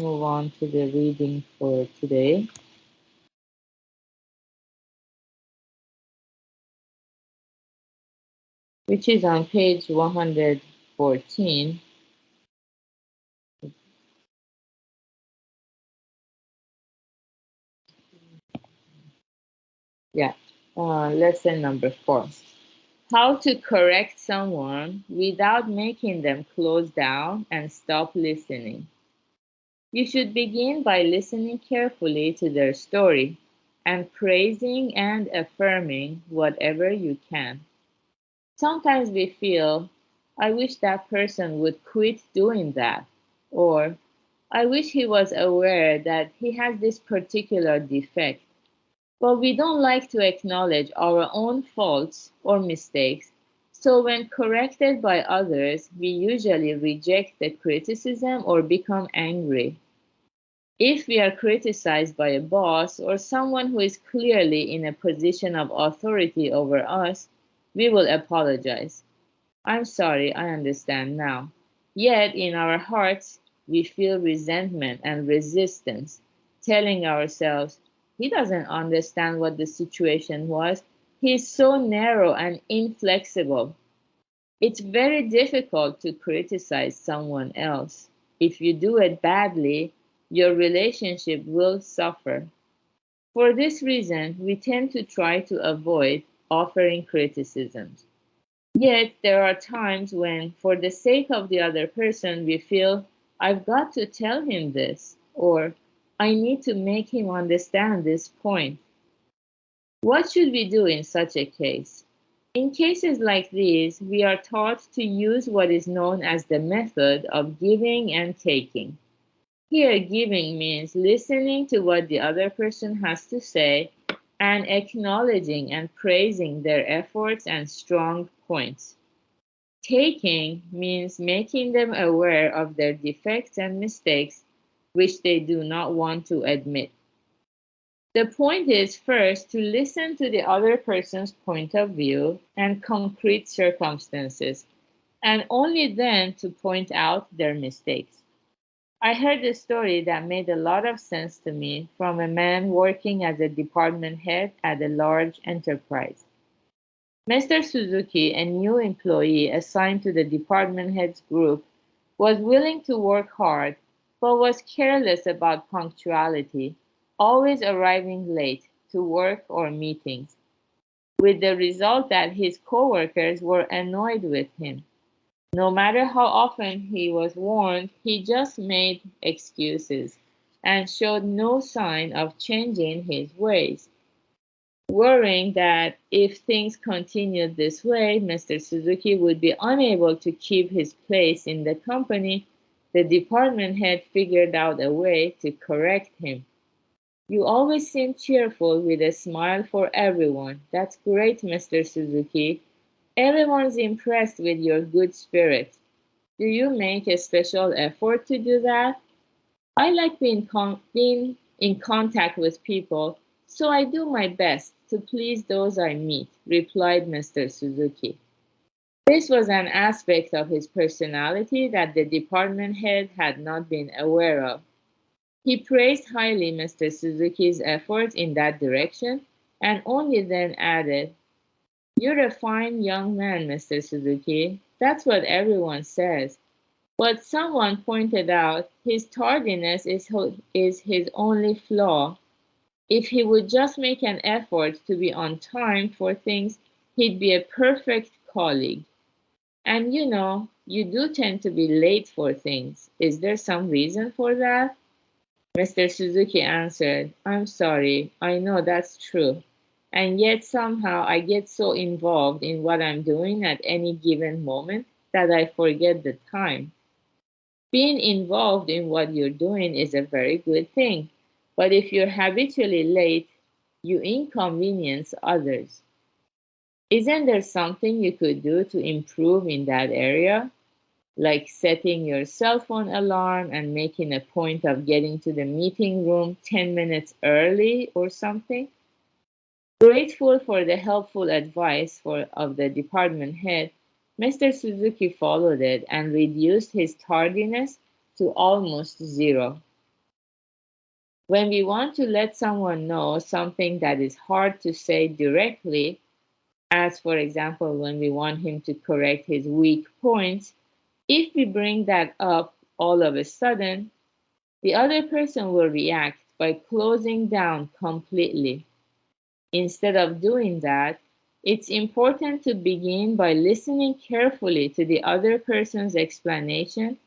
move on to the reading for today, which is on page 114. Yeah, lesson number 4. How to correct someone without making them close down and stop listening. You should begin by listening carefully to their story and praising and affirming whatever you can. Sometimes we feel, I wish that person would quit doing that, or I wish he was aware that he has this particular defect. But we don't like to acknowledge our own faults or mistakes, so when corrected by others, we usually reject the criticism or become angry. If we are criticized by a boss or someone who is clearly in a position of authority over us, we will apologize. I'm sorry, I understand now. Yet in our hearts, we feel resentment and resistance, telling ourselves, he doesn't understand what the situation was. He's so narrow and inflexible. It's very difficult to criticize someone else. If you do it badly, your relationship will suffer. For this reason, we tend to try to avoid offering criticisms. Yet, there are times when, for the sake of the other person, we feel, I've got to tell him this, or I need to make him understand this point. What should we do in such a case? In cases like these, we are taught to use what is known as the method of giving and taking. Here, giving means listening to what the other person has to say and acknowledging and praising their efforts and strong points. Taking means making them aware of their defects and mistakes which they do not want to admit. The point is first to listen to the other person's point of view and concrete circumstances, and only then to point out their mistakes. I heard a story that made a lot of sense to me from a man working as a department head at a large enterprise. Mr. Suzuki, a new employee assigned to the department head's group, was willing to work hard but was careless about punctuality, always arriving late to work or meetings, with the result that his coworkers were annoyed with him. No matter how often he was warned, he just made excuses and showed no sign of changing his ways. Worrying that if things continued this way, Mr. Suzuki would be unable to keep his place in the company, the department head figured out a way to correct him. You always seem cheerful with a smile for everyone. That's great, Mr. Suzuki. Everyone's impressed with your good spirit. Do you make a special effort to do that? I like being in contact with people, so I do my best to please those I meet, replied Mr. Suzuki. This was an aspect of his personality that the department head had not been aware of. He praised highly Mr. Suzuki's efforts in that direction and only then added, you're a fine young man, Mr. Suzuki. That's what everyone says. But someone pointed out his tardiness is his only flaw. If he would just make an effort to be on time for things, he'd be a perfect colleague. And you do tend to be late for things. Is there some reason for that? Mr. Suzuki answered, I'm sorry, I know that's true. And yet somehow I get so involved in what I'm doing at any given moment that I forget the time. Being involved in what you're doing is a very good thing, but if you're habitually late, you inconvenience others. Isn't there something you could do to improve in that area? Like setting your cell phone alarm and making a point of getting to the meeting room 10 minutes early or something? Grateful for the helpful advice of the department head, Mr. Suzuki followed it and reduced his tardiness to almost zero. When we want to let someone know something that is hard to say directly, as for example, when we want him to correct his weak points, if we bring that up all of a sudden, the other person will react by closing down completely. Instead of doing that, it's important to begin by listening carefully to the other person's explanation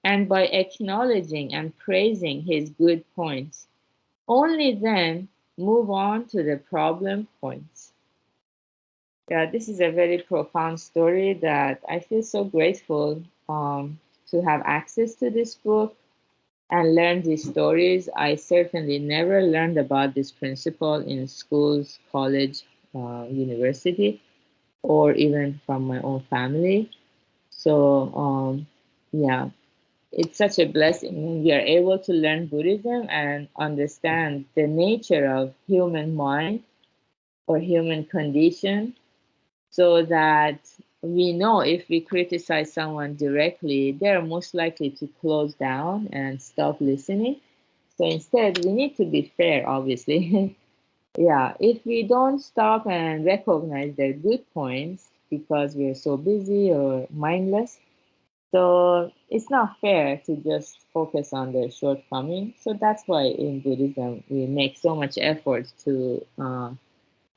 and by acknowledging and praising his good points. Only then move on to the problem points. Yeah, this is a very profound story that I feel so grateful to have access to this book and learn these stories. I certainly never learned about this principle in schools, college, university, or even from my own family. So, yeah, it's such a blessing when we are able to learn Buddhism and understand the nature of human mind or human condition so that we know if we criticize someone directly, they're most likely to close down and stop listening. So instead, we need to be fair, obviously. Yeah, if we don't stop and recognize their good points because we're so busy or mindless, so it's not fair to just focus on their shortcomings. So that's why in Buddhism we make so much effort to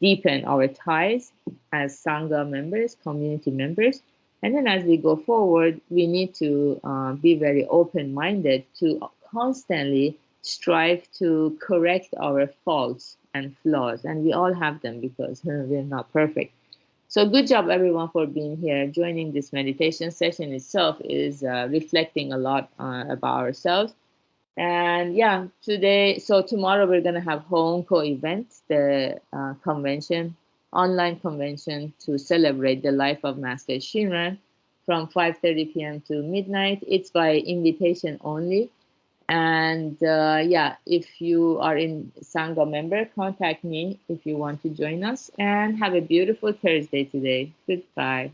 deepen our ties as Sangha members, community members. And then as we go forward, we need to be very open minded to constantly strive to correct our faults and flaws. And we all have them because we're not perfect. So, good job, everyone, for being here. Joining this meditation session itself is reflecting a lot about ourselves. And yeah, tomorrow we're gonna have Honko event, the convention, online convention to celebrate the life of Master Shinran from 5:30 p.m. to midnight. It's by invitation only. And yeah, if you are in Sangha member, contact me if you want to join us. And have a beautiful Thursday today. Goodbye.